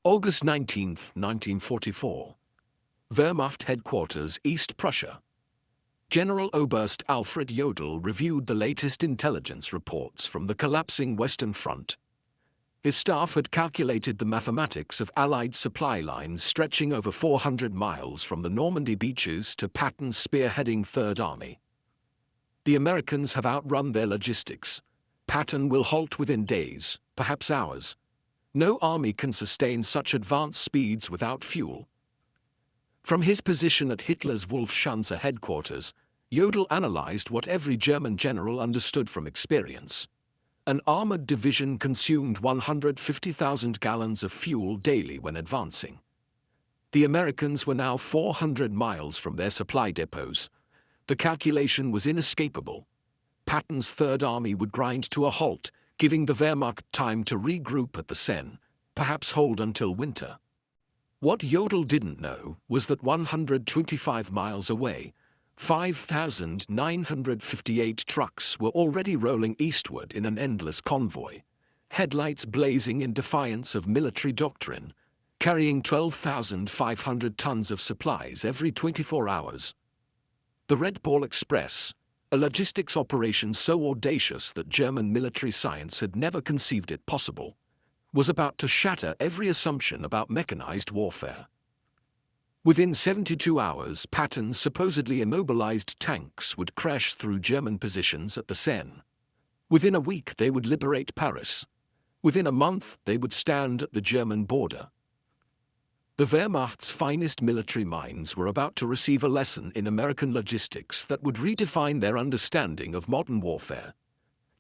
August 19, 1944. Wehrmacht Headquarters, East Prussia. General Oberst Alfred Jodl reviewed the latest intelligence reports from the collapsing Western Front. His staff had calculated the mathematics of Allied supply lines stretching over 400 miles from the Normandy beaches to Patton's spearheading Third Army. The Americans have outrun their logistics. Patton will halt within days, perhaps hours. No army can sustain such advanced speeds without fuel. From his position at Hitler's Wolfschanze headquarters, Jodl analyzed what every German general understood from experience. An armored division consumed 150,000 gallons of fuel daily when advancing. The Americans were now 400 miles from their supply depots. The calculation was inescapable. Patton's Third Army would grind to a halt, giving the Wehrmacht time to regroup at the Seine, perhaps hold until winter. What Jodl didn't know was that 125 miles away, 5,958 trucks were already rolling eastward in an endless convoy, headlights blazing in defiance of military doctrine, carrying 12,500 tons of supplies every 24 hours. The Red Ball Express, a logistics operation so audacious that German military science had never conceived it possible, was about to shatter every assumption about mechanized warfare. Within 72 hours, Patton's supposedly immobilized tanks would crash through German positions at the Seine. Within a week, they would liberate Paris. Within a month, they would stand at the German border. The Wehrmacht's finest military minds were about to receive a lesson in American logistics that would redefine their understanding of modern warfare.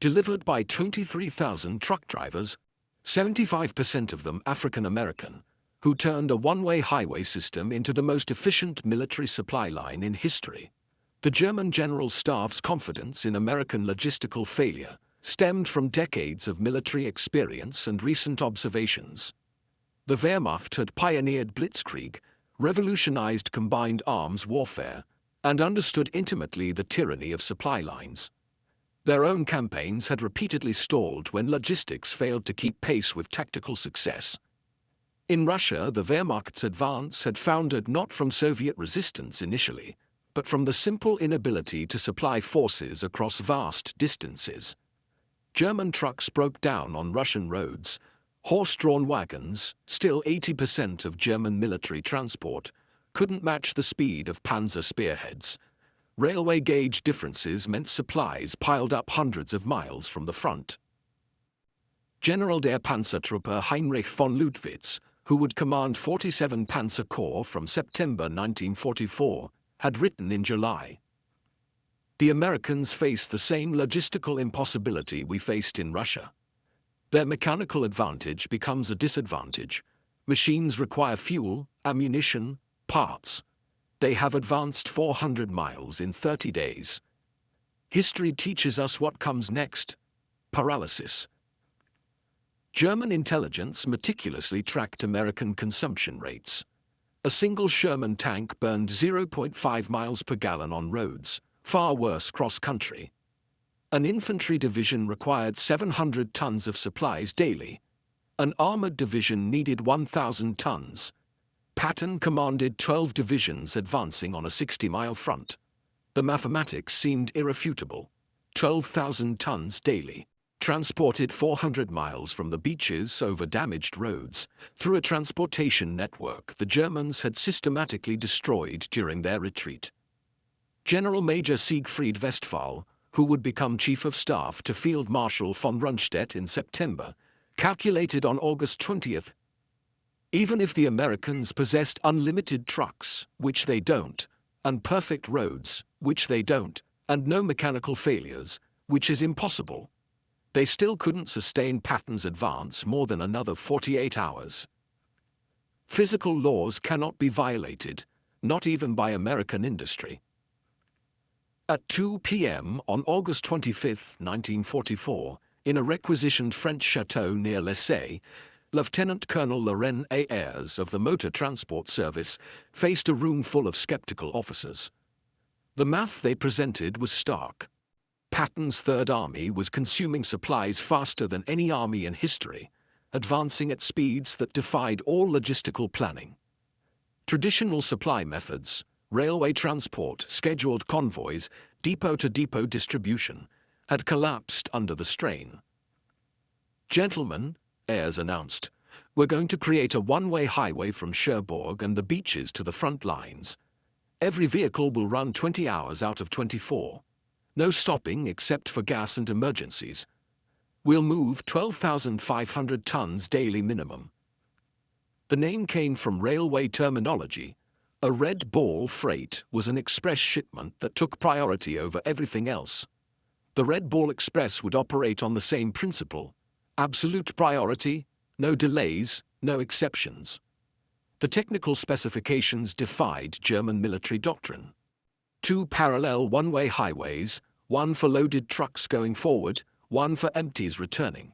Delivered by 23,000 truck drivers, 75% of them African American, who turned a one-way highway system into the most efficient military supply line in history. The German General Staff's confidence in American logistical failure stemmed from decades of military experience and recent observations. The Wehrmacht had pioneered Blitzkrieg, revolutionized combined arms warfare, and understood intimately the tyranny of supply lines. Their own campaigns had repeatedly stalled when logistics failed to keep pace with tactical success. In Russia, the Wehrmacht's advance had foundered not from Soviet resistance initially, but from the simple inability to supply forces across vast distances. German trucks broke down on Russian roads. Horse-drawn wagons, still 80% of German military transport, couldn't match the speed of panzer spearheads. Railway gauge differences meant supplies piled up hundreds of miles from the front. General der Panzertruppe Heinrich von Ludwitz, who would command 47 Panzer Corps from September 1944, had written in July, "The Americans face the same logistical impossibility we faced in Russia. Their mechanical advantage becomes a disadvantage. Machines require fuel, ammunition, parts. They have advanced 400 miles in 30 days. History teaches us what comes next: paralysis." German intelligence meticulously tracked American consumption rates. A single Sherman tank burned 0.5 miles per gallon on roads, far worse cross-country. An infantry division required 700 tons of supplies daily. An armored division needed 1,000 tons. Patton commanded 12 divisions advancing on a 60-mile front. The mathematics seemed irrefutable. 12,000 tons daily, transported 400 miles from the beaches over damaged roads, through a transportation network the Germans had systematically destroyed during their retreat. General Major Siegfried Westphal, who would become Chief of Staff to Field Marshal von Rundstedt in September, calculated on August 20th, even if the Americans possessed unlimited trucks, which they don't, and perfect roads, which they don't, and no mechanical failures, which is impossible, they still couldn't sustain Patton's advance more than another 48 hours. Physical laws cannot be violated, not even by American industry. At 2 p.m. on August 25, 1944, in a requisitioned French chateau near Lessay, Lieutenant Colonel Laurent Ayres of the Motor Transport Service faced a room full of skeptical officers. The math they presented was stark. Patton's Third Army was consuming supplies faster than any army in history, advancing at speeds that defied all logistical planning. Traditional supply methods, railway transport, scheduled convoys, depot-to-depot distribution, had collapsed under the strain. "Gentlemen," Ayres announced, "we're going to create a one-way highway from Cherbourg and the beaches to the front lines. Every vehicle will run 20 hours out of 24. No stopping except for gas and emergencies. We'll move 12,500 tons daily minimum." The name came from railway terminology. A red ball freight was an express shipment that took priority over everything else. The Red Ball Express would operate on the same principle: absolute priority, no delays, no exceptions. The technical specifications defied German military doctrine. 2 parallel one-way highways, one for loaded trucks going forward, one for empties returning.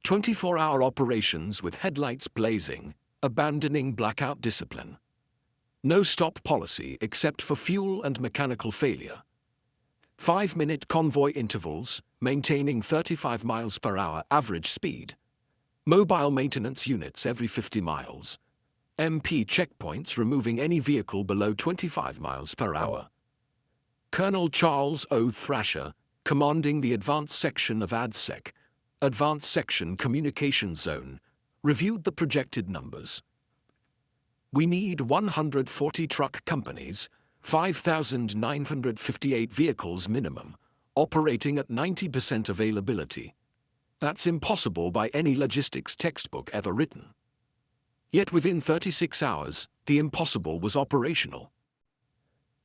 24-hour operations with headlights blazing, abandoning blackout discipline. No stop policy except for fuel and mechanical failure. 5-minute convoy intervals, maintaining 35 miles per hour average speed. Mobile maintenance units every 50 miles. MP checkpoints removing any vehicle below 25 miles per hour. Colonel Charles O. Thrasher, commanding the advanced section of ADSEC, Advanced Section Communication Zone, reviewed the projected numbers. "We need 140 truck companies, 5,958 vehicles minimum, operating at 90% availability. That's impossible by any logistics textbook ever written." Yet within 36 hours, the impossible was operational.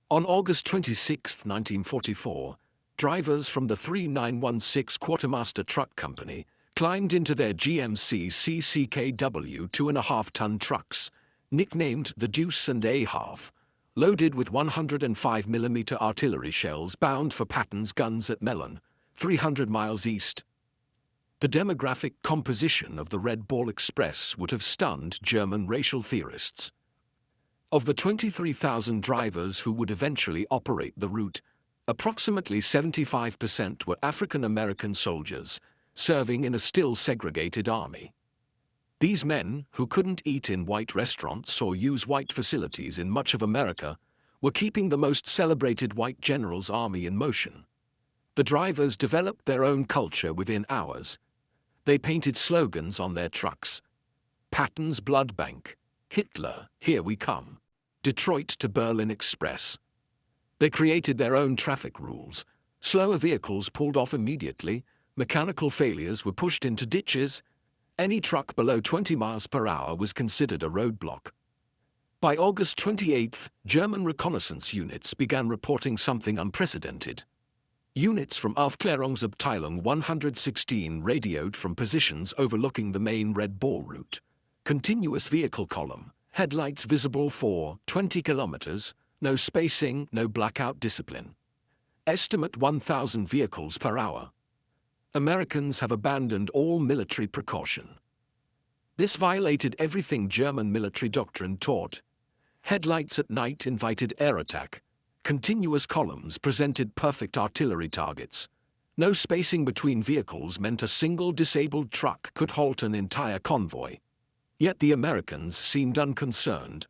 On August 26, 1944, drivers from the 3916 Quartermaster Truck Company climbed into their GMC CCKW 2.5-ton trucks, nicknamed the Deuce and a Half, loaded with 105mm artillery shells bound for Patton's guns at Melun, 300 miles east. The demographic composition of the Red Ball Express would have stunned German racial theorists. Of the 23,000 drivers who would eventually operate the route, approximately 75% were African American soldiers, serving in a still segregated army. These men, who couldn't eat in white restaurants or use white facilities in much of America, were keeping the most celebrated white general's army in motion. The drivers developed their own culture within hours. They painted slogans on their trucks: Patton's Blood Bank, Hitler, Here We Come, Detroit to Berlin Express. They created their own traffic rules. Slower vehicles pulled off immediately, mechanical failures were pushed into ditches. Any truck below 20 miles per hour was considered a roadblock. By August 28, German reconnaissance units began reporting something unprecedented. Units from Aufklärungsabteilung 116 radioed from positions overlooking the main Red Ball route. Continuous vehicle column, headlights visible for 20 kilometers, no spacing, no blackout discipline. Estimate 1,000 vehicles per hour. Americans have abandoned all military precaution. This violated everything German military doctrine taught. Headlights at night invited air attack. Continuous columns presented perfect artillery targets. No spacing between vehicles meant a single disabled truck could halt an entire convoy. Yet the Americans seemed unconcerned.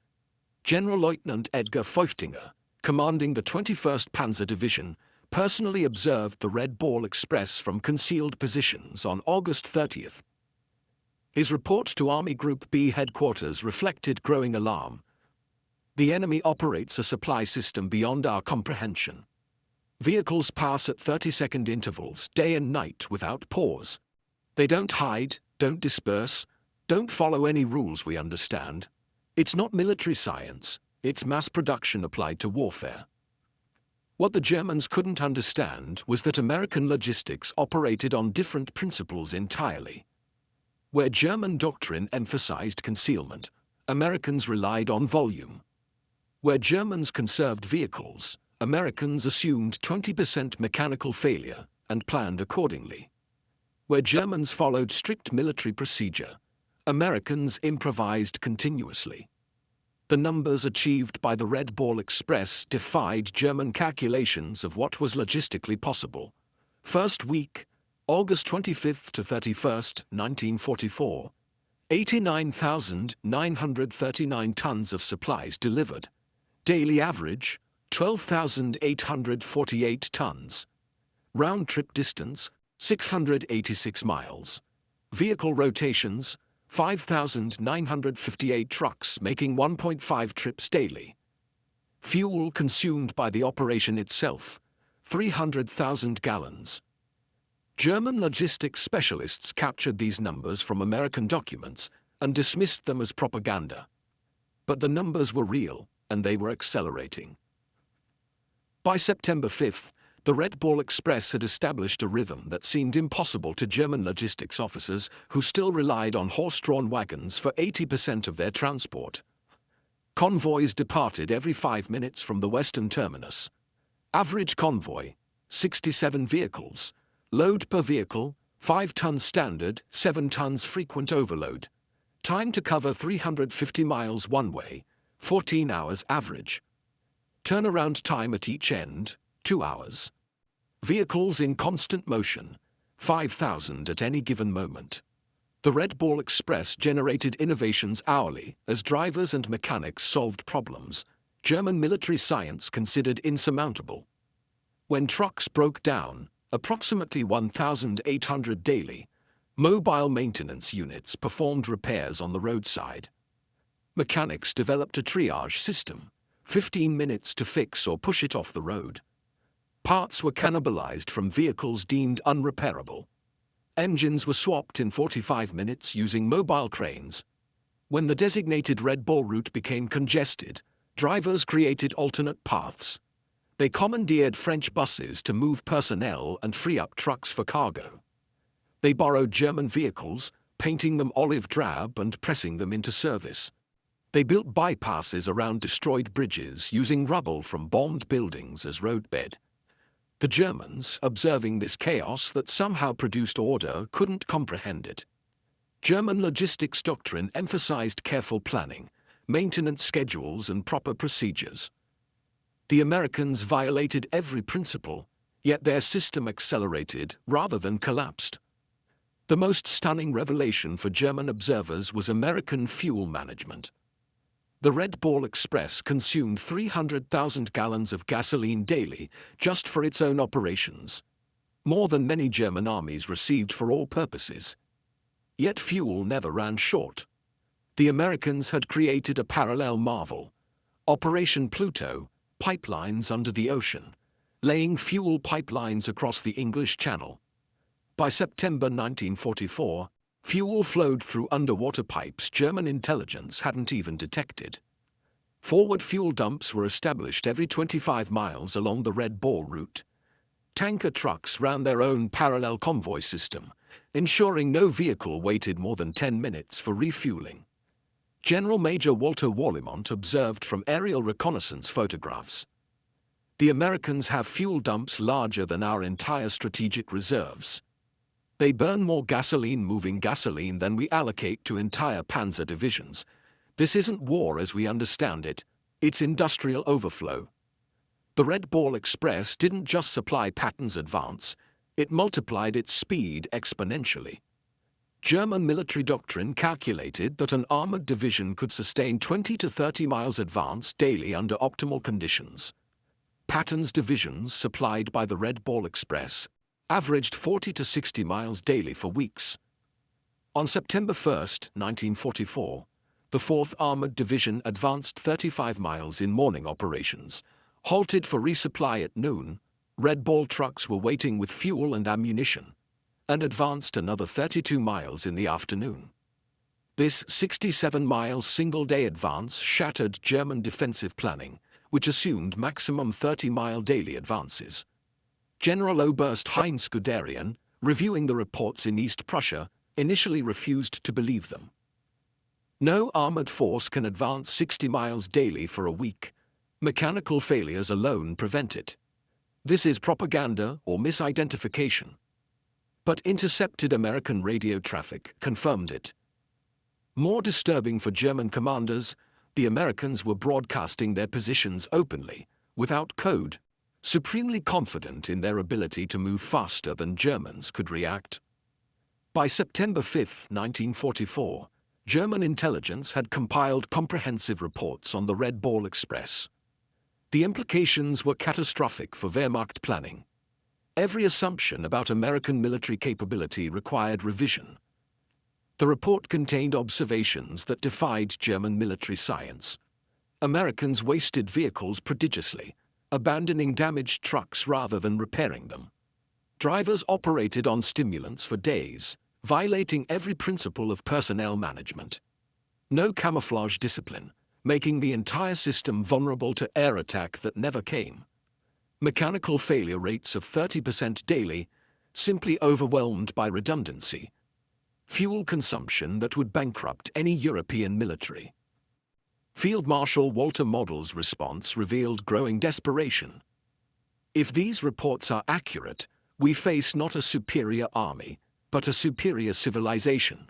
General Lieutenant Edgar Feuftinger, commanding the 21st Panzer Division, personally observed the Red Ball Express from concealed positions on August 30th. His report to Army Group B headquarters reflected growing alarm. "The enemy operates a supply system beyond our comprehension. Vehicles pass at 30-second intervals, day and night, without pause. They don't hide, don't disperse, don't follow any rules we understand. It's not military science, it's mass production applied to warfare." What the Germans couldn't understand was that American logistics operated on different principles entirely. Where German doctrine emphasized concealment, Americans relied on volume. Where Germans conserved vehicles, Americans assumed 20% mechanical failure and planned accordingly. Where Germans followed strict military procedure, Americans improvised continuously. The numbers achieved by the Red Ball Express defied German calculations of what was logistically possible. First week, August 25th to 31st, 1944, 89,939 tons of supplies delivered. Daily average, 12,848 tons. Round-trip distance, 686 miles. Vehicle rotations, 5,958 trucks making 1.5 trips daily. Fuel consumed by the operation itself, 300,000 gallons. German logistics specialists captured these numbers from American documents and dismissed them as propaganda. But the numbers were real, and they were accelerating. By September 5th, the Red Ball Express had established a rhythm that seemed impossible to German logistics officers who still relied on horse-drawn wagons for 80% of their transport. Convoys departed every 5 minutes from the western terminus. Average convoy, 67 vehicles. Load per vehicle, 5 tons standard, 7 tons frequent overload. Time to cover 350 miles one way, 14 hours average. Turnaround time at each end, 2 hours. Vehicles in constant motion, 5,000 at any given moment. The Red Ball Express generated innovations hourly as drivers and mechanics solved problems German military science considered insurmountable. When trucks broke down, approximately 1,800 daily, mobile maintenance units performed repairs on the roadside. Mechanics developed a triage system, 15 minutes to fix or push it off the road. Parts were cannibalized from vehicles deemed unrepairable. Engines were swapped in 45 minutes using mobile cranes. When the designated Red Ball route became congested, drivers created alternate paths. They commandeered French buses to move personnel and free up trucks for cargo. They borrowed German vehicles, painting them olive drab and pressing them into service. They built bypasses around destroyed bridges using rubble from bombed buildings as roadbed. The Germans, observing this chaos that somehow produced order, couldn't comprehend it. German logistics doctrine emphasized careful planning, maintenance schedules, and proper procedures. The Americans violated every principle, yet their system accelerated rather than collapsed. The most stunning revelation for German observers was American fuel management. The Red Ball Express consumed 300,000 gallons of gasoline daily just for its own operations, more than many German armies received for all purposes. Yet fuel never ran short. The Americans had created a parallel marvel, Operation Pluto, pipelines under the ocean, laying fuel pipelines across the English Channel. By September 1944, fuel flowed through underwater pipes German intelligence hadn't even detected. Forward fuel dumps were established every 25 miles along the Red Ball route. Tanker trucks ran their own parallel convoy system, ensuring no vehicle waited more than 10 minutes for refueling. General Major Walter Warlimont observed from aerial reconnaissance photographs. The Americans have fuel dumps larger than our entire strategic reserves. They burn more gasoline moving gasoline than we allocate to entire panzer divisions. This isn't war as we understand it, it's industrial overflow. The Red Ball Express didn't just supply Patton's advance, it multiplied its speed exponentially. German military doctrine calculated that an armored division could sustain 20 to 30 miles advance daily under optimal conditions. Patton's divisions, supplied by the Red Ball Express, averaged 40 to 60 miles daily for weeks. On September 1, 1944, the 4th Armored Division advanced 35 miles in morning operations, halted for resupply at noon. Red Ball trucks were waiting with fuel and ammunition, and advanced another 32 miles in the afternoon. This 67-mile single-day advance shattered German defensive planning, which assumed maximum 30-mile daily advances. General Oberst Heinz Guderian, reviewing the reports in East Prussia, initially refused to believe them. No armored force can advance 60 miles daily for a week. Mechanical failures alone prevent it. This is propaganda or misidentification. But intercepted American radio traffic confirmed it. More disturbing for German commanders, the Americans were broadcasting their positions openly, without code, supremely confident in their ability to move faster than Germans could react. By September 5, 1944, German intelligence had compiled comprehensive reports on the Red Ball Express. The implications were catastrophic for Wehrmacht planning. Every assumption about American military capability required revision. The report contained observations that defied German military science. Americans wasted vehicles prodigiously, abandoning damaged trucks rather than repairing them. Drivers operated on stimulants for days, violating every principle of personnel management. No camouflage discipline, making the entire system vulnerable to air attack that never came. Mechanical failure rates of 30% daily, simply overwhelmed by redundancy. Fuel consumption that would bankrupt any European military. Field Marshal Walter Model's response revealed growing desperation. If these reports are accurate, we face not a superior army, but a superior civilization.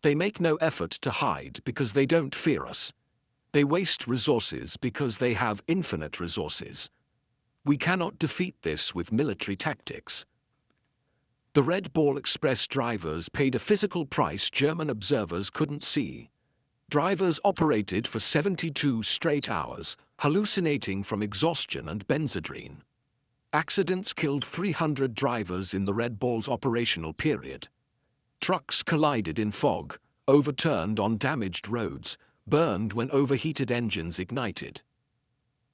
They make no effort to hide because they don't fear us. They waste resources because they have infinite resources. We cannot defeat this with military tactics. The Red Ball Express drivers paid a physical price German observers couldn't see. Drivers operated for 72 straight hours, hallucinating from exhaustion and benzodrine. Accidents killed 300 drivers in the Red Ball's operational period. Trucks collided in fog, overturned on damaged roads, burned when overheated engines ignited.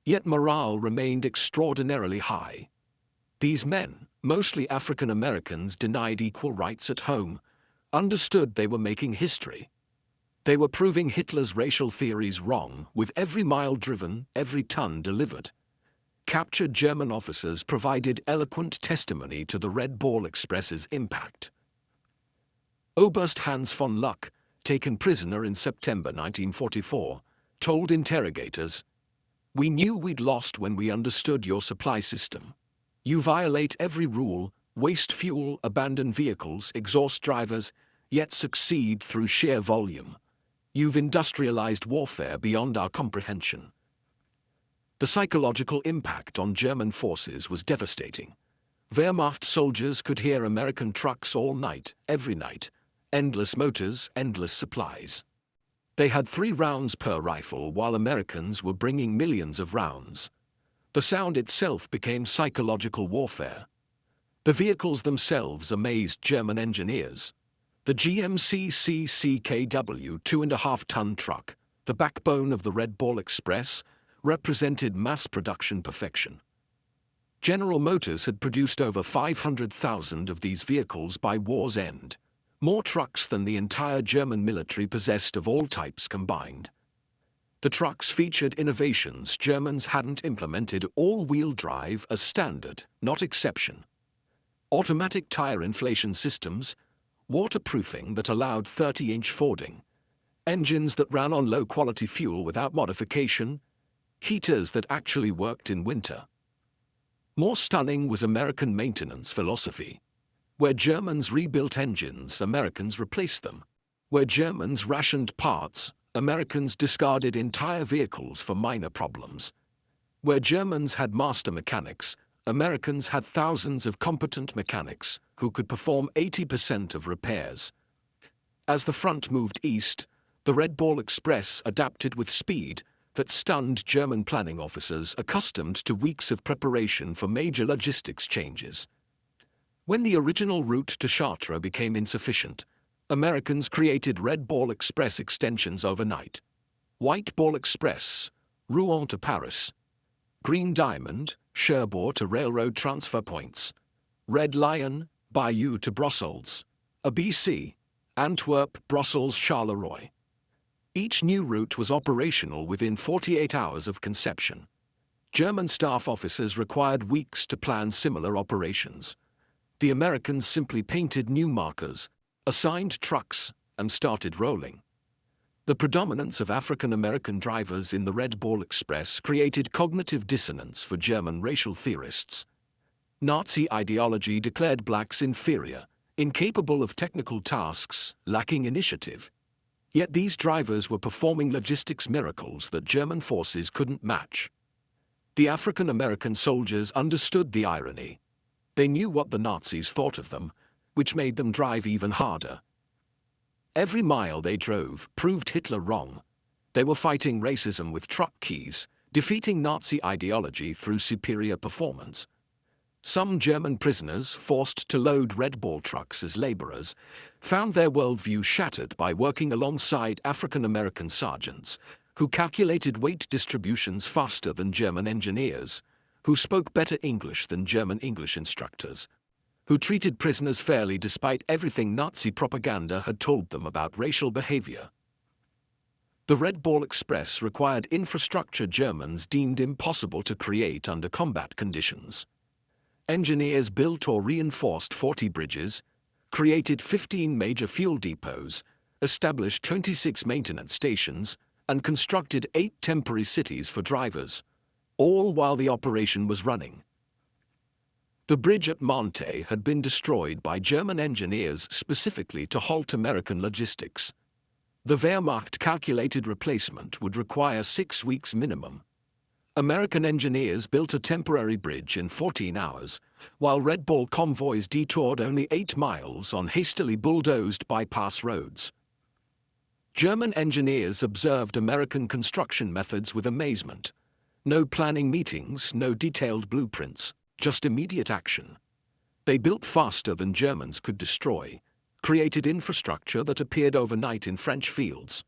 Yet morale remained extraordinarily high. These men, mostly African Americans denied equal rights at home, understood they were making history. They were proving Hitler's racial theories wrong with every mile driven, every ton delivered. Captured German officers provided eloquent testimony to the Red Ball Express's impact. Oberst Hans von Luck, taken prisoner in September 1944, told interrogators, "We knew we'd lost when we understood your supply system. You violate every rule, waste fuel, abandon vehicles, exhaust drivers, yet succeed through sheer volume. You've industrialized warfare beyond our comprehension." The psychological impact on German forces was devastating. Wehrmacht soldiers could hear American trucks all night, every night. Endless motors, endless supplies. They had 3 rounds per rifle while Americans were bringing millions of rounds. The sound itself became psychological warfare. The vehicles themselves amazed German engineers. The GMC CCKW 2.5-ton truck, the backbone of the Red Ball Express, represented mass production perfection. General Motors had produced over 500,000 of these vehicles by war's end, more trucks than the entire German military possessed of all types combined. The trucks featured innovations Germans hadn't implemented: all-wheel drive as standard, not exception. Automatic tire inflation systems, waterproofing that allowed 30-inch fording, engines that ran on low-quality fuel without modification, heaters that actually worked in winter. More stunning was American maintenance philosophy. Where Germans rebuilt engines, Americans replaced them. Where Germans rationed parts, Americans discarded entire vehicles for minor problems. Where Germans had master mechanics, Americans had thousands of competent mechanics who could perform 80% of repairs. As the front moved east, the Red Ball Express adapted with speed that stunned German planning officers accustomed to weeks of preparation for major logistics changes. When the original route to Chartres became insufficient, Americans created Red Ball Express extensions overnight. White Ball Express, Rouen to Paris. Green Diamond, Cherbourg to railroad transfer points. Red Lion, Bayeux to Brussels. ABC, Antwerp, Brussels, Charleroi. Each new route was operational within 48 hours of conception. German staff officers required weeks to plan similar operations. The Americans simply painted new markers, assigned trucks, and started rolling. The predominance of African American drivers in the Red Ball Express created cognitive dissonance for German racial theorists. Nazi ideology declared blacks inferior, incapable of technical tasks, lacking initiative. Yet these drivers were performing logistics miracles that German forces couldn't match. The African American soldiers understood the irony. They knew what the Nazis thought of them, which made them drive even harder. Every mile they drove proved Hitler wrong. They were fighting racism with truck keys, defeating Nazi ideology through superior performance. Some German prisoners, forced to load Red Ball trucks as laborers, found their worldview shattered by working alongside African American sergeants, who calculated weight distributions faster than German engineers, who spoke better English than German English instructors, who treated prisoners fairly despite everything Nazi propaganda had told them about racial behavior. The Red Ball Express required infrastructure Germans deemed impossible to create under combat conditions. Engineers built or reinforced 40 bridges, created 15 major fuel depots, established 26 maintenance stations, and constructed 8 temporary cities for drivers, all while the operation was running. The bridge at Monte had been destroyed by German engineers specifically to halt American logistics. The Wehrmacht calculated replacement would require 6 weeks minimum. American engineers built a temporary bridge in 14 hours, while Red Ball convoys detoured only 8 miles on hastily bulldozed bypass roads. German engineers observed American construction methods with amazement. No planning meetings, no detailed blueprints, just immediate action. They built faster than Germans could destroy, created infrastructure that appeared overnight in French fields.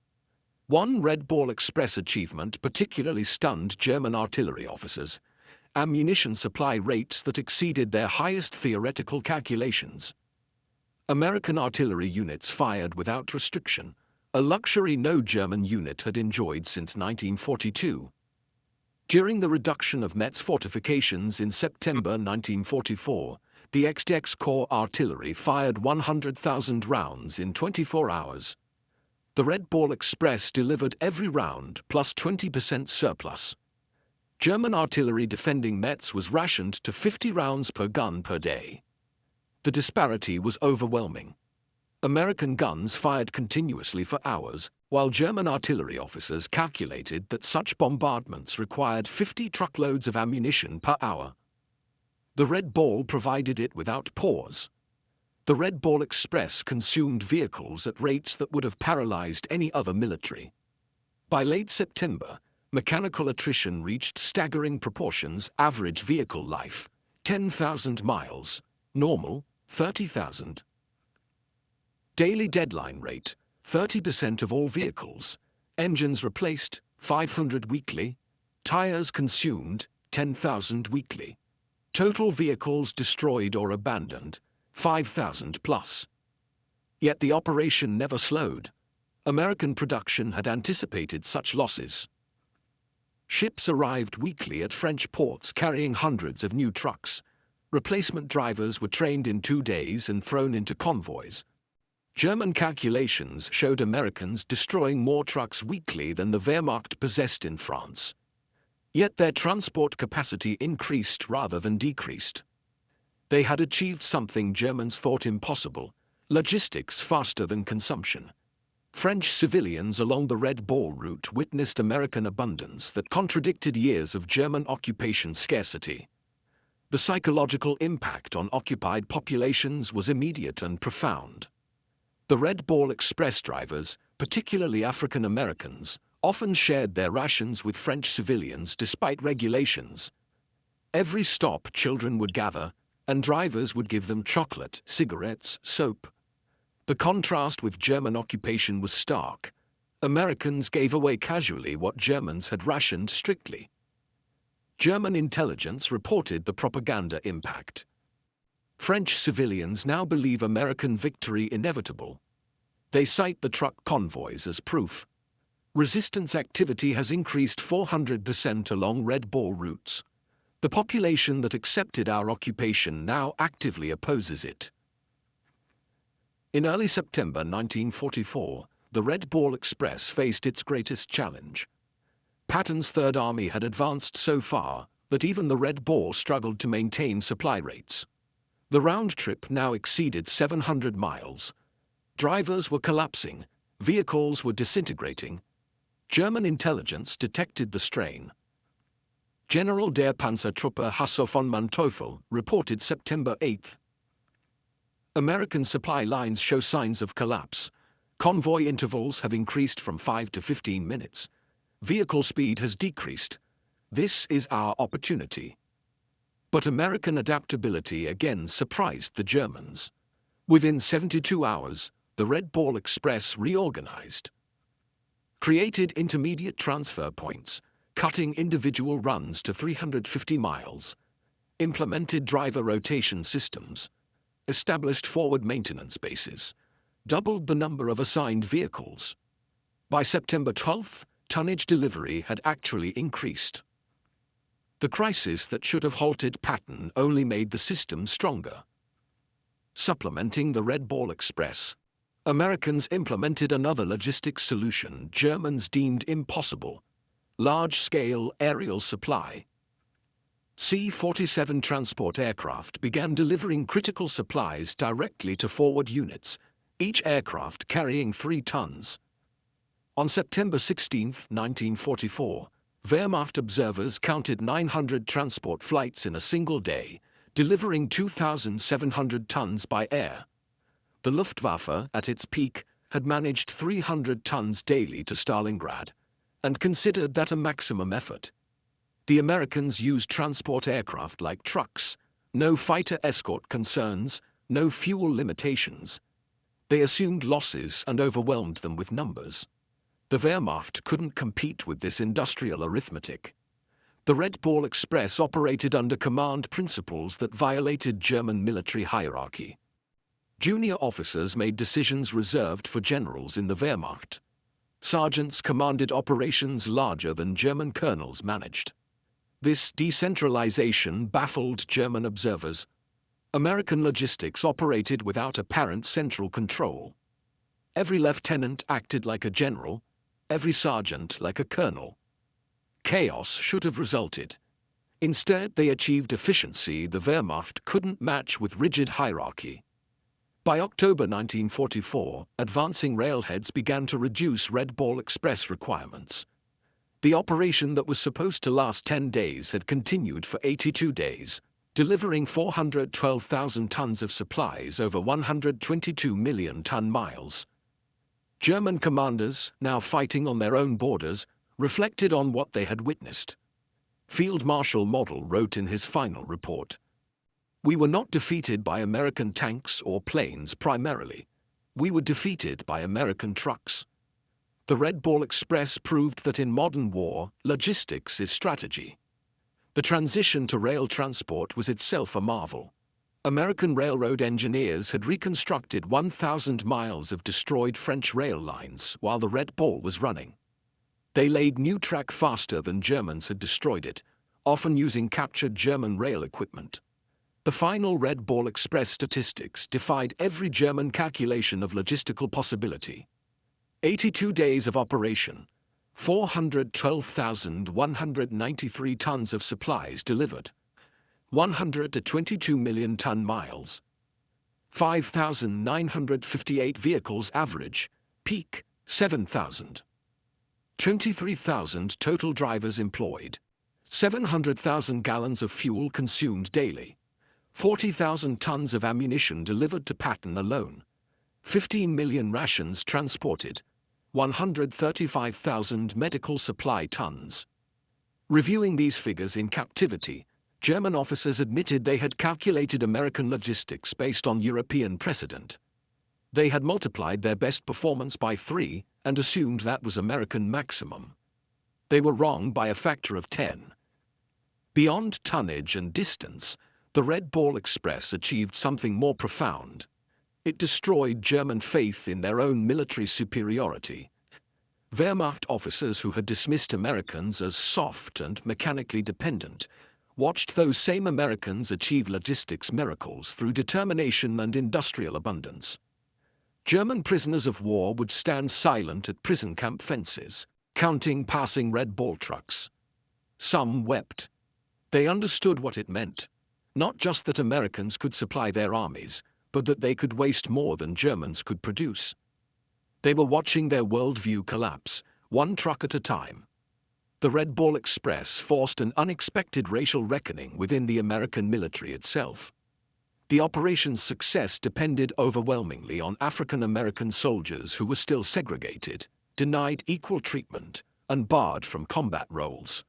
One Red Ball Express achievement particularly stunned German artillery officers: ammunition supply rates that exceeded their highest theoretical calculations. American artillery units fired without restriction, a luxury no German unit had enjoyed since 1942. During the reduction of Metz fortifications in September 1944, the XX Corps artillery fired 100,000 rounds in 24 hours. The Red Ball Express delivered every round plus 20% surplus. German artillery defending Metz was rationed to 50 rounds per gun per day. The disparity was overwhelming. American guns fired continuously for hours, while German artillery officers calculated that such bombardments required 50 truckloads of ammunition per hour. The Red Ball provided it without pause. The Red Ball Express consumed vehicles at rates that would have paralyzed any other military. By late September, mechanical attrition reached staggering proportions: average vehicle life, 10,000 miles, normal, 30,000. Daily deadline rate, 30% of all vehicles, engines replaced, 500 weekly, tires consumed, 10,000 weekly. Total vehicles destroyed or abandoned, 5,000 plus. Yet the operation never slowed. American production had anticipated such losses. Ships arrived weekly at French ports carrying hundreds of new trucks. Replacement drivers were trained in 2 days and thrown into convoys. German calculations showed Americans destroying more trucks weekly than the Wehrmacht possessed in France. Yet their transport capacity increased rather than decreased. They had achieved something Germans thought impossible: logistics faster than consumption. French civilians along the Red Ball route witnessed American abundance that contradicted years of German occupation scarcity. The psychological impact on occupied populations was immediate and profound. The Red Ball Express drivers, particularly African Americans, often shared their rations with French civilians despite regulations. Every stop, children would gather, and drivers would give them chocolate, cigarettes, soap. The contrast with German occupation was stark. Americans gave away casually what Germans had rationed strictly. German intelligence reported the propaganda impact. French civilians now believe American victory inevitable. They cite the truck convoys as proof. Resistance activity has increased 400% along Red Ball routes. The population that accepted our occupation now actively opposes it. In early September 1944, the Red Ball Express faced its greatest challenge. Patton's Third Army had advanced so far that even the Red Ball struggled to maintain supply rates. The round trip now exceeded 700 miles. Drivers were collapsing, vehicles were disintegrating. German intelligence detected the strain. General der Panzertruppe Hasso von Manteuffel reported September 8. American supply lines show signs of collapse. Convoy intervals have increased from 5 to 15 minutes. Vehicle speed has decreased. This is our opportunity. But American adaptability again surprised the Germans. Within 72 hours, the Red Ball Express reorganized. Created intermediate transfer points, cutting individual runs to 350 miles. Implemented driver rotation systems. Established forward maintenance bases. Doubled the number of assigned vehicles. By September 12th, tonnage delivery had actually increased. The crisis that should have halted Patton only made the system stronger. Supplementing the Red Ball Express, Americans implemented another logistics solution Germans deemed impossible: large-scale aerial supply. C-47 transport aircraft began delivering critical supplies directly to forward units, each aircraft carrying 3 tons. On September 16, 1944, Wehrmacht observers counted 900 transport flights in a single day, delivering 2,700 tons by air. The Luftwaffe, at its peak, had managed 300 tons daily to Stalingrad, and considered that a maximum effort. The Americans used transport aircraft like trucks, no fighter escort concerns, no fuel limitations. They assumed losses and overwhelmed them with numbers. The Wehrmacht couldn't compete with this industrial arithmetic. The Red Ball Express operated under command principles that violated German military hierarchy. Junior officers made decisions reserved for generals in the Wehrmacht. Sergeants commanded operations larger than German colonels managed. This decentralization baffled German observers. American logistics operated without apparent central control. Every lieutenant acted like a general, every sergeant like a colonel. Chaos should have resulted. Instead, they achieved efficiency the Wehrmacht couldn't match with rigid hierarchy. By October 1944, advancing railheads began to reduce Red Ball Express requirements. The operation that was supposed to last 10 days had continued for 82 days, delivering 412,000 tons of supplies over 122 million ton-miles. German commanders, now fighting on their own borders, reflected on what they had witnessed. Field Marshal Model wrote in his final report, "We were not defeated by American tanks or planes primarily. We were defeated by American trucks." The Red Ball Express proved that in modern war, logistics is strategy. The transition to rail transport was itself a marvel. American railroad engineers had reconstructed 1,000 miles of destroyed French rail lines while the Red Ball was running. They laid new track faster than Germans had destroyed it, often using captured German rail equipment. The final Red Ball Express statistics defied every German calculation of logistical possibility. 82 days of operation, 412,193 tons of supplies delivered, 122 million ton-miles, 5,958 vehicles average, peak 7,000, 23,000 total drivers employed, 700,000 gallons of fuel consumed daily, 40,000 tons of ammunition delivered to Patton alone, 15 million rations transported, 135,000 medical supply tons. Reviewing these figures in captivity, German officers admitted they had calculated American logistics based on European precedent. They had multiplied their best performance by 3 and assumed that was American maximum. They were wrong by a factor of 10. Beyond tonnage and distance, the Red Ball Express achieved something more profound. It destroyed German faith in their own military superiority. Wehrmacht officers who had dismissed Americans as soft and mechanically dependent watched those same Americans achieve logistics miracles through determination and industrial abundance. German prisoners of war would stand silent at prison camp fences, counting passing Red Ball trucks. Some wept. They understood what it meant, not just that Americans could supply their armies, but that they could waste more than Germans could produce. They were watching their worldview collapse, one truck at a time. The Red Ball Express forced an unexpected racial reckoning within the American military itself. The operation's success depended overwhelmingly on African American soldiers who were still segregated, denied equal treatment, and barred from combat roles.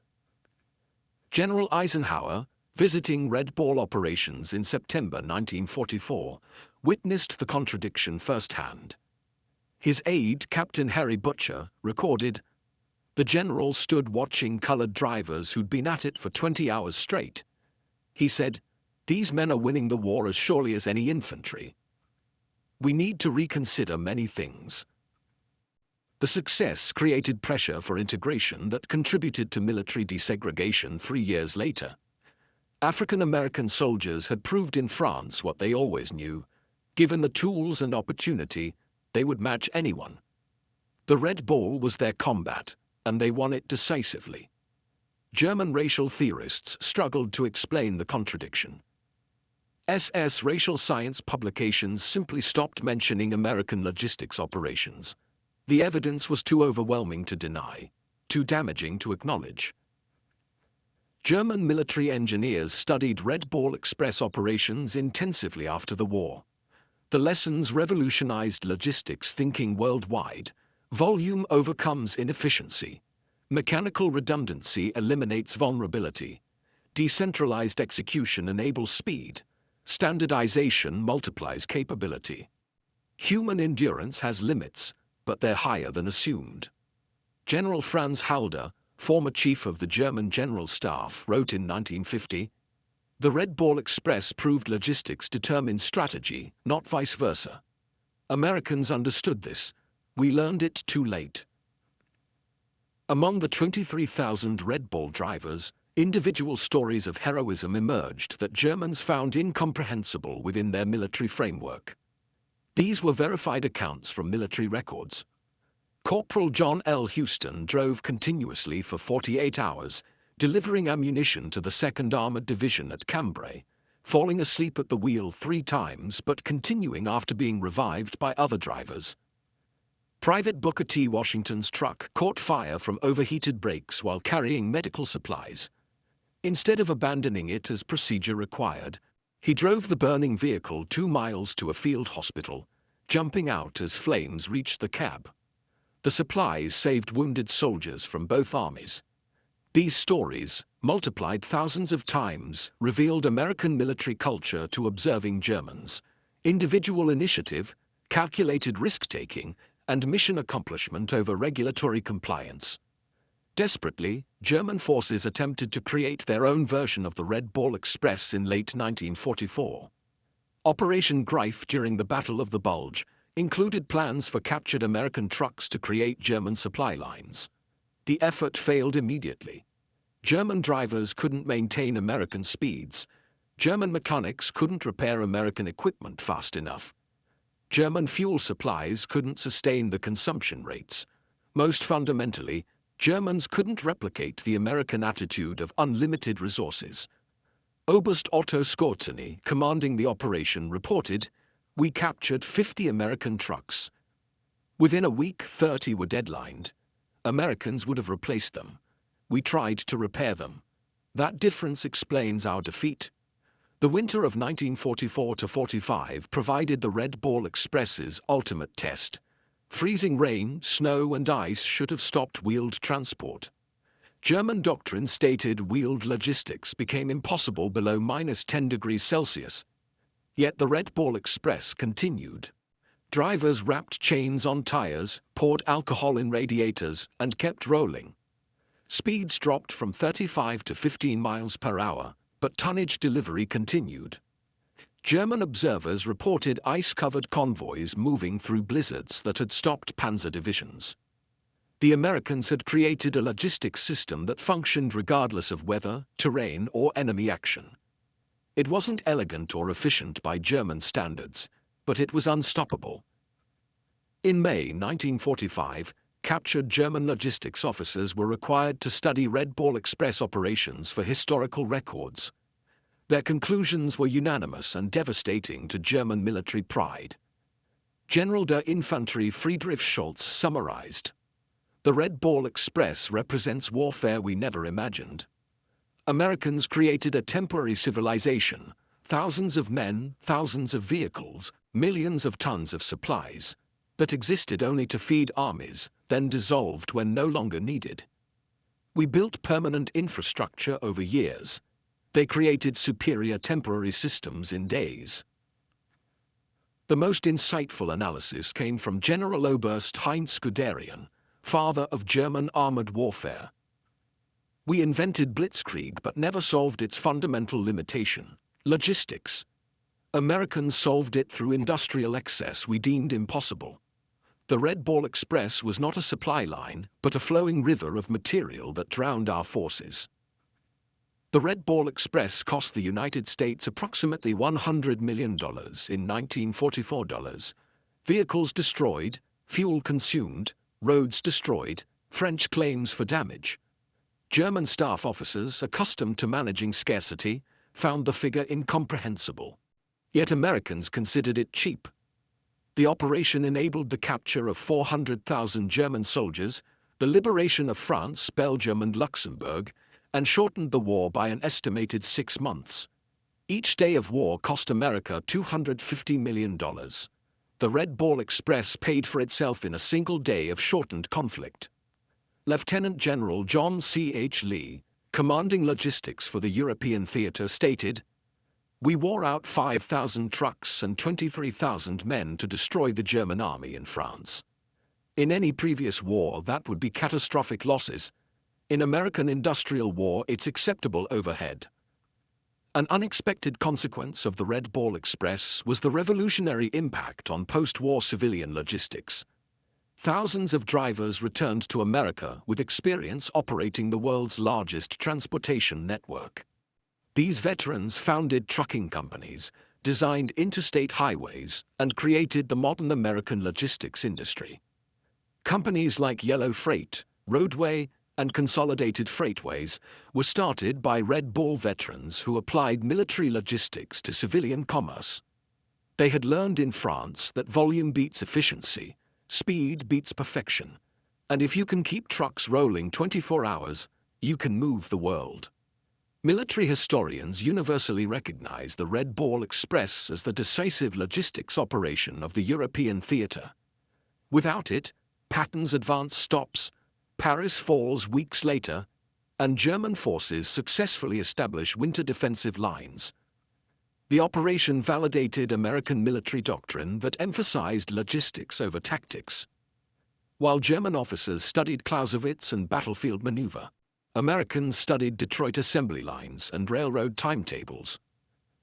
General Eisenhower, visiting Red Ball operations in September 1944, witnessed the contradiction firsthand. His aide, Captain Harry Butcher, recorded, "The general stood watching colored drivers who'd been at it for 20 hours straight. He said, 'These men are winning the war as surely as any infantry. We need to reconsider many things.'" The success created pressure for integration that contributed to military desegregation 3 years later. African American soldiers had proved in France what they always knew: given the tools and opportunity, they would match anyone. The Red Ball was their combat, and they won it decisively. German racial theorists struggled to explain the contradiction. SS racial science publications simply stopped mentioning American logistics operations. The evidence was too overwhelming to deny, too damaging to acknowledge. German military engineers studied Red Ball Express operations intensively after the war. The lessons revolutionized logistics thinking worldwide. Volume overcomes inefficiency. Mechanical redundancy eliminates vulnerability. Decentralized execution enables speed. Standardization multiplies capability. Human endurance has limits, but they're higher than assumed. General Franz Halder, former chief of the German General Staff, wrote in 1950, "The Red Ball Express proved logistics determine strategy, not vice versa. Americans understood this. We learned it too late." Among the 23,000 Red Ball drivers, individual stories of heroism emerged that Germans found incomprehensible within their military framework. These were verified accounts from military records. Corporal John L. Houston drove continuously for 48 hours, delivering ammunition to the 2nd Armored Division at Cambrai, falling asleep at the wheel 3 times but continuing after being revived by other drivers. Private Booker T. Washington's truck caught fire from overheated brakes while carrying medical supplies. Instead of abandoning it as procedure required, he drove the burning vehicle 2 miles to a field hospital, jumping out as flames reached the cab. The supplies saved wounded soldiers from both armies. These stories, multiplied thousands of times, revealed American military culture to observing Germans: individual initiative, calculated risk-taking, and mission accomplishment over regulatory compliance. Desperately, German forces attempted to create their own version of the Red Ball Express in late 1944. Operation Greif during the Battle of the Bulge included plans for captured American trucks to create German supply lines. The effort failed immediately. German drivers couldn't maintain American speeds. German mechanics couldn't repair American equipment fast enough. German fuel supplies couldn't sustain the consumption rates. Most fundamentally, Germans couldn't replicate the American attitude of unlimited resources. Oberst Otto Skorzeny, commanding the operation, reported, "We captured 50 American trucks. Within a week, 30 were deadlined. Americans would have replaced them. We tried to repair them. That difference explains our defeat." The winter of 1944-45 provided the Red Ball Express's ultimate test. Freezing rain, snow, and ice should have stopped wheeled transport. German doctrine stated wheeled logistics became impossible below -10 degrees Celsius. Yet the Red Ball Express continued. Drivers wrapped chains on tires, poured alcohol in radiators, and kept rolling. Speeds dropped from 35 to 15 miles per hour, but tonnage delivery continued. German observers reported ice-covered convoys moving through blizzards that had stopped panzer divisions. The Americans had created a logistics system that functioned regardless of weather, terrain, or enemy action. It wasn't elegant or efficient by German standards, but it was unstoppable. In May 1945, captured German logistics officers were required to study Red Ball Express operations for historical records. Their conclusions were unanimous and devastating to German military pride. General der Infanterie Friedrich Schulz summarized, "The Red Ball Express represents warfare we never imagined. Americans created a temporary civilization, Thousands of men, thousands of vehicles, millions of tons of supplies that existed only to feed armies, then dissolved when no longer needed. We built permanent infrastructure over years. They created superior temporary systems in days. The most insightful analysis came from General Oberst Heinz Guderian, father of German armored warfare. We invented Blitzkrieg but never solved its fundamental limitation: logistics. Americans solved it through industrial excess we deemed impossible. The Red Ball Express was not a supply line, but a flowing river of material that drowned our forces. The Red Ball Express cost the United States approximately $100 million in 1944. Vehicles destroyed, fuel consumed, roads destroyed, French claims for damage. German staff officers, accustomed to managing scarcity, found the figure incomprehensible. Yet Americans considered it cheap. The operation enabled the capture of 400,000 German soldiers, the liberation of France, Belgium, and Luxembourg, and shortened the war by an estimated 6 months. Each day of war cost America $250 million. The Red Ball Express paid for itself in a single day of shortened conflict. Lieutenant General John C. H. Lee, commanding logistics for the European theater, stated, "We wore out 5,000 trucks and 23,000 men to destroy the German army in France. In any previous war, that would be catastrophic losses. In American industrial war, it's acceptable overhead." An unexpected consequence of the Red Ball Express was the revolutionary impact on post-war civilian logistics. Thousands of drivers returned to America with experience operating the world's largest transportation network. These veterans founded trucking companies, designed interstate highways, and created the modern American logistics industry. Companies like Yellow Freight, Roadway, and Consolidated Freightways were started by Red Ball veterans who applied military logistics to civilian commerce. They had learned in France that volume beats efficiency, speed beats perfection, and if you can keep trucks rolling 24 hours, you can move the world. Military historians universally recognize the Red Ball Express as the decisive logistics operation of the European theater. Without it, Patton's advance stops, Paris falls weeks later, and German forces successfully establish winter defensive lines. The operation validated American military doctrine that emphasized logistics over tactics. While German officers studied Clausewitz and battlefield maneuver, Americans studied Detroit assembly lines and railroad timetables.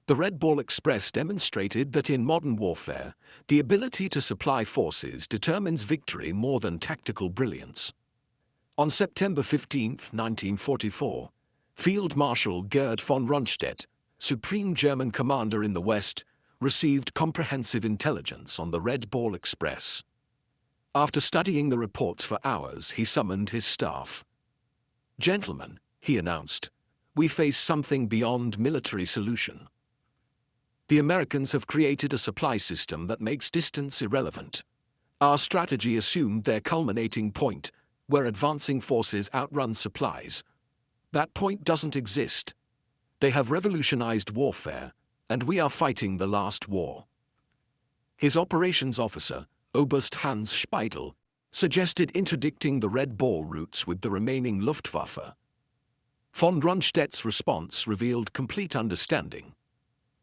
The Red Ball Express demonstrated that in modern warfare, the ability to supply forces determines victory more than tactical brilliance. On September 15, 1944, Field Marshal Gerd von Rundstedt, supreme German commander in the West, received comprehensive intelligence on the Red Ball Express. After studying the reports for hours, he summoned his staff. "Gentlemen," he announced, "we face something beyond military solution. The Americans have created a supply system that makes distance irrelevant. Our strategy assumed their culminating point, where advancing forces outrun supplies. That point doesn't exist. They have revolutionized warfare, and we are fighting the last war." His operations officer, Oberst Hans Speidel, suggested interdicting the Red Ball routes with the remaining Luftwaffe. Von Rundstedt's response revealed complete understanding.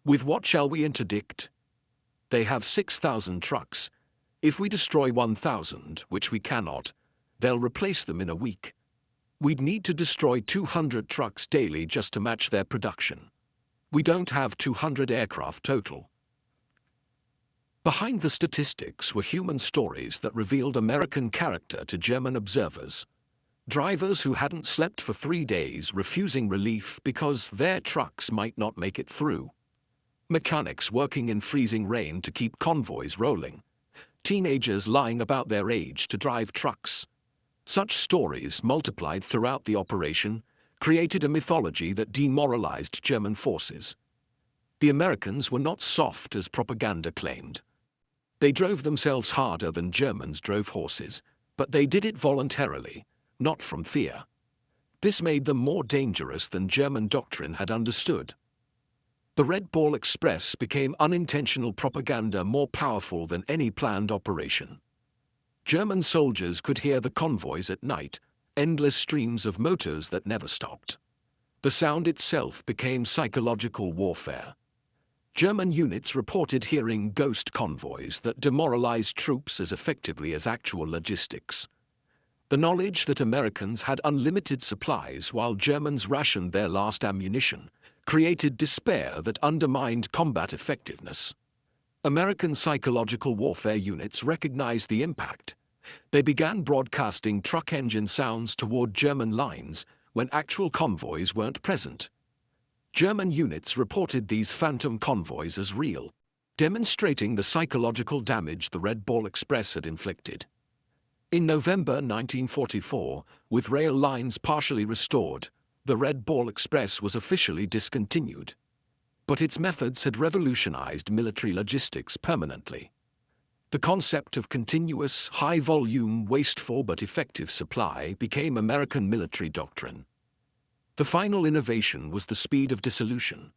"With what shall we interdict? They have 6,000 trucks. If we destroy 1,000, which we cannot, they'll replace them in a week. We'd need to destroy 200 trucks daily just to match their production. We don't have 200 aircraft total." Behind the statistics were human stories that revealed American character to German observers. Drivers who hadn't slept for 3 days refusing relief because their trucks might not make it through. Mechanics working in freezing rain to keep convoys rolling. Teenagers lying about their age to drive trucks. Such stories, multiplied throughout the operation, created a mythology that demoralized German forces. The Americans were not soft as propaganda claimed. They drove themselves harder than Germans drove horses, but they did it voluntarily, not from fear. This made them more dangerous than German doctrine had understood. The Red Ball Express became unintentional propaganda more powerful than any planned operation. German soldiers could hear the convoys at night, endless streams of motors that never stopped. The sound itself became psychological warfare. German units reported hearing ghost convoys that demoralized troops as effectively as actual logistics. The knowledge that Americans had unlimited supplies while Germans rationed their last ammunition created despair that undermined combat effectiveness. American psychological warfare units recognized the impact. They began broadcasting truck engine sounds toward German lines when actual convoys weren't present. German units reported these phantom convoys as real, demonstrating the psychological damage the Red Ball Express had inflicted. In November 1944, with rail lines partially restored, the Red Ball Express was officially discontinued. But its methods had revolutionized military logistics permanently. The concept of continuous, high-volume, wasteful but effective supply became American military doctrine. The final innovation was the speed of dissolution.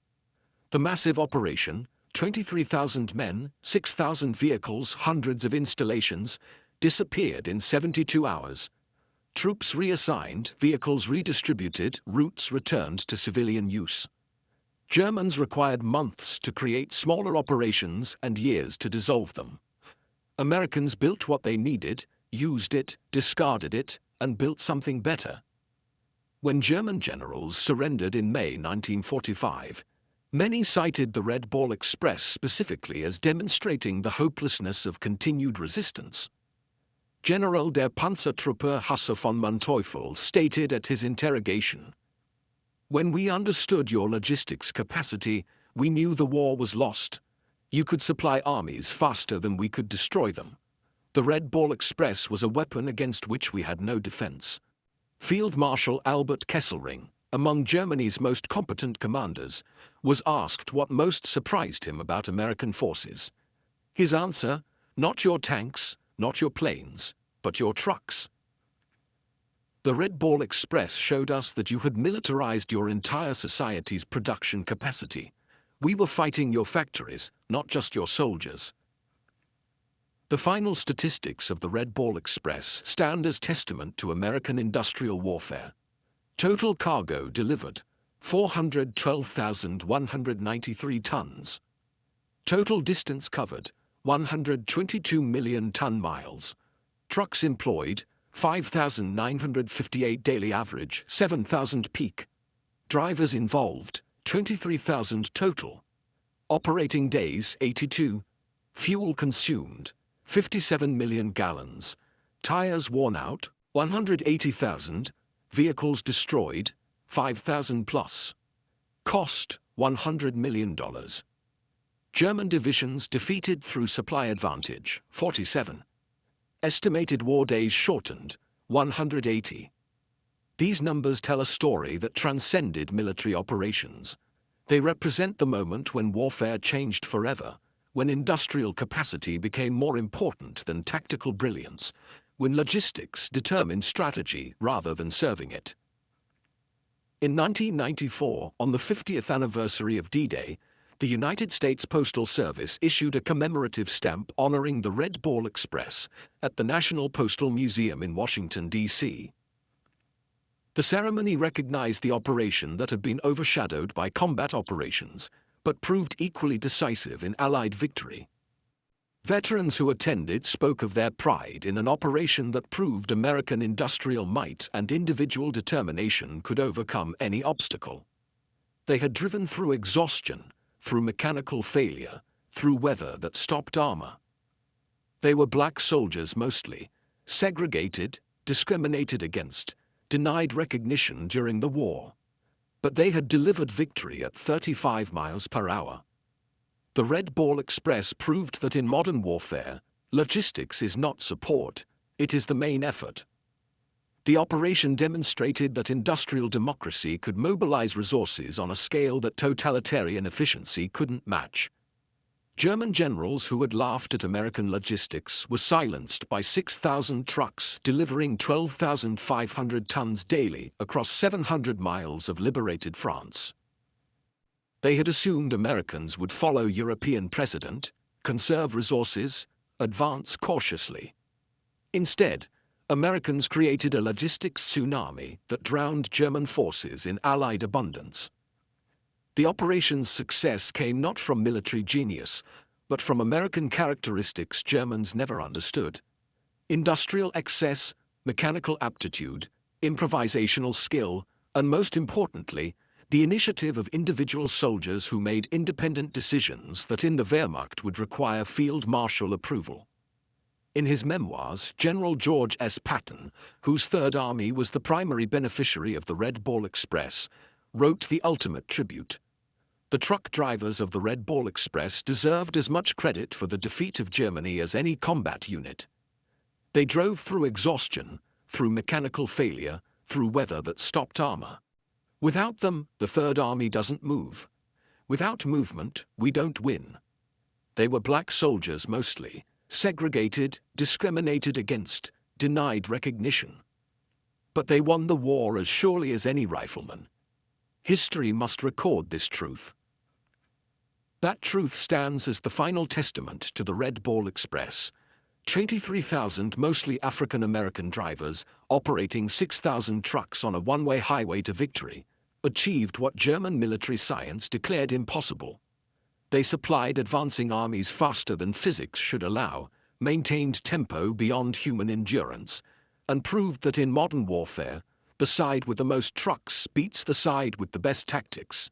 The massive operation, 23,000 men, 6,000 vehicles, hundreds of installations, disappeared in 72 hours. Troops reassigned, vehicles redistributed, routes returned to civilian use. Germans required months to create smaller operations and years to dissolve them. Americans built what they needed, used it, discarded it, and built something better. When German generals surrendered in May 1945, many cited the Red Ball Express specifically as demonstrating the hopelessness of continued resistance. General der Panzertruppe Husse von Manteuffel stated at his interrogation, "When we understood your logistics capacity, we knew the war was lost. You could supply armies faster than we could destroy them. The Red Ball Express was a weapon against which we had no defense." Field Marshal Albert Kesselring, among Germany's most competent commanders, was asked what most surprised him about American forces. His answer, "Not your tanks, not your planes, but your trucks." The Red Ball Express showed us that you had militarized your entire society's production capacity. We were fighting your factories, not just your soldiers. The final statistics of the Red Ball Express stand as testament to American industrial warfare. Total cargo delivered, 412,193 tons. Total distance covered, 122 million ton-miles. Trucks employed, 5,958 daily average, 7,000 peak. Drivers involved, 23,000 total. Operating days, 82. Fuel consumed, 57 million gallons. Tires worn out, 180,000. Vehicles destroyed, 5,000 plus. Cost, $100 million. German divisions defeated through supply advantage, 47. Estimated war days shortened, 180. These numbers tell a story that transcended military operations. They represent the moment when warfare changed forever, when industrial capacity became more important than tactical brilliance, when logistics determined strategy rather than serving it. In 1994, on the 50th anniversary of D-Day, the United States Postal Service issued a commemorative stamp honoring the Red Ball Express at the National Postal Museum in Washington, D.C. The ceremony recognized the operation that had been overshadowed by combat operations, but proved equally decisive in Allied victory. Veterans who attended spoke of their pride in an operation that proved American industrial might and individual determination could overcome any obstacle. They had driven through exhaustion, through mechanical failure, through weather that stopped armor. They were black soldiers mostly, segregated, discriminated against, denied recognition during the war. But they had delivered victory at 35 miles per hour. The Red Ball Express proved that in modern warfare, logistics is not support, it is the main effort. The operation demonstrated that industrial democracy could mobilize resources on a scale that totalitarian efficiency couldn't match. German generals who had laughed at American logistics were silenced by 6,000 trucks delivering 12,500 tons daily across 700 miles of liberated France. They had assumed Americans would follow European precedent, conserve resources, advance cautiously. Instead, Americans created a logistics tsunami that drowned German forces in Allied abundance. The operation's success came not from military genius, but from American characteristics Germans never understood: industrial excess, mechanical aptitude, improvisational skill, and most importantly, the initiative of individual soldiers who made independent decisions that in the Wehrmacht would require field marshal approval. In his memoirs, General George S. Patton, whose Third Army was the primary beneficiary of the Red Ball Express, wrote the ultimate tribute. The truck drivers of the Red Ball Express deserved as much credit for the defeat of Germany as any combat unit. They drove through exhaustion, through mechanical failure, through weather that stopped armor. Without them, the Third Army doesn't move. Without movement, we don't win. They were black soldiers mostly, segregated, discriminated against, denied recognition. But they won the war as surely as any rifleman. History must record this truth. That truth stands as the final testament to the Red Ball Express. 23,000 mostly African-American drivers, operating 6,000 trucks on a one-way highway to victory, achieved what German military science declared impossible. They supplied advancing armies faster than physics should allow, maintained tempo beyond human endurance, and proved that in modern warfare, the side with the most trucks beats the side with the best tactics.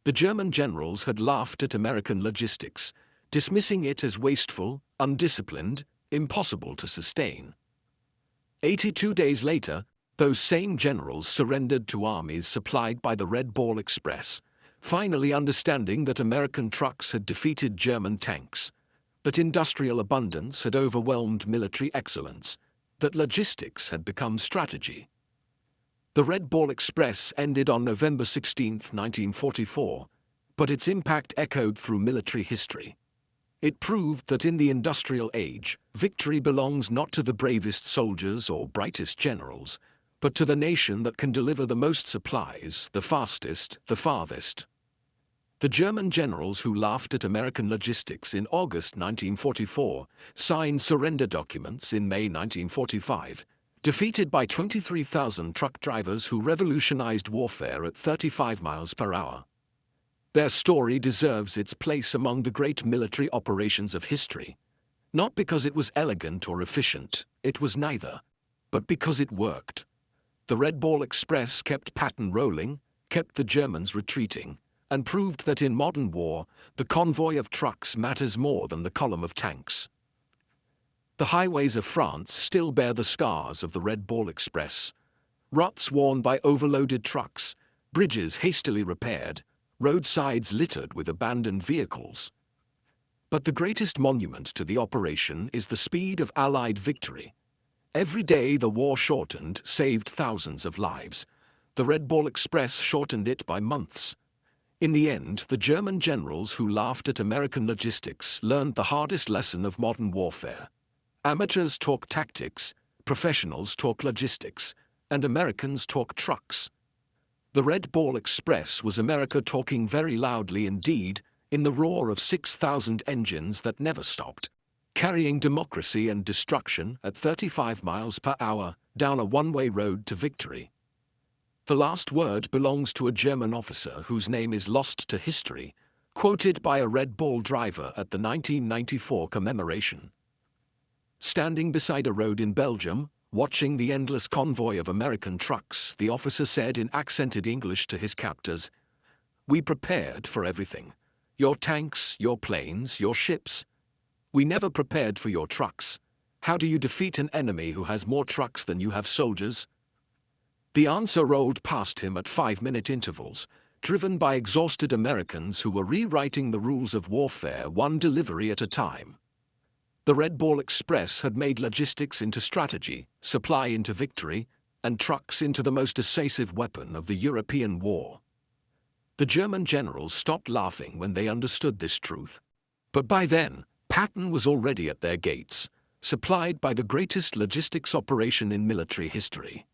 The German generals had laughed at American logistics, dismissing it as wasteful, undisciplined, impossible to sustain. 82 days later, those same generals surrendered to armies supplied by the Red Ball Express, finally understanding that American trucks had defeated German tanks, that industrial abundance had overwhelmed military excellence, that logistics had become strategy. The Red Ball Express ended on November 16, 1944, but its impact echoed through military history. It proved that in the industrial age, victory belongs not to the bravest soldiers or brightest generals, but to the nation that can deliver the most supplies, the fastest, the farthest. The German generals who laughed at American logistics in August 1944 signed surrender documents in May 1945, defeated by 23,000 truck drivers who revolutionized warfare at 35 miles per hour. Their story deserves its place among the great military operations of history, not because it was elegant or efficient, it was neither, but because it worked. The Red Ball Express kept Patton rolling, kept the Germans retreating, and proved that in modern war, the convoy of trucks matters more than the column of tanks. The highways of France still bear the scars of the Red Ball Express. Ruts worn by overloaded trucks, bridges hastily repaired, roadsides littered with abandoned vehicles. But the greatest monument to the operation is the speed of Allied victory. Every day the war shortened, saved thousands of lives. The Red Ball Express shortened it by months. In the end, the German generals who laughed at American logistics learned the hardest lesson of modern warfare. Amateurs talk tactics, professionals talk logistics, and Americans talk trucks. The Red Ball Express was America talking very loudly indeed, in the roar of 6,000 engines that never stopped, carrying democracy and destruction at 35 miles per hour down a one-way road to victory. The last word belongs to a German officer whose name is lost to history, quoted by a Red Ball driver at the 1994 commemoration. Standing beside a road in Belgium, watching the endless convoy of American trucks, the officer said in accented English to his captors, "We prepared for everything. Your tanks, your planes, your ships. We never prepared for your trucks. How do you defeat an enemy who has more trucks than you have soldiers?" The answer rolled past him at 5-minute intervals, driven by exhausted Americans who were rewriting the rules of warfare one delivery at a time. The Red Ball Express had made logistics into strategy, supply into victory, and trucks into the most decisive weapon of the European war. The German generals stopped laughing when they understood this truth. But by then, Patton was already at their gates, supplied by the greatest logistics operation in military history.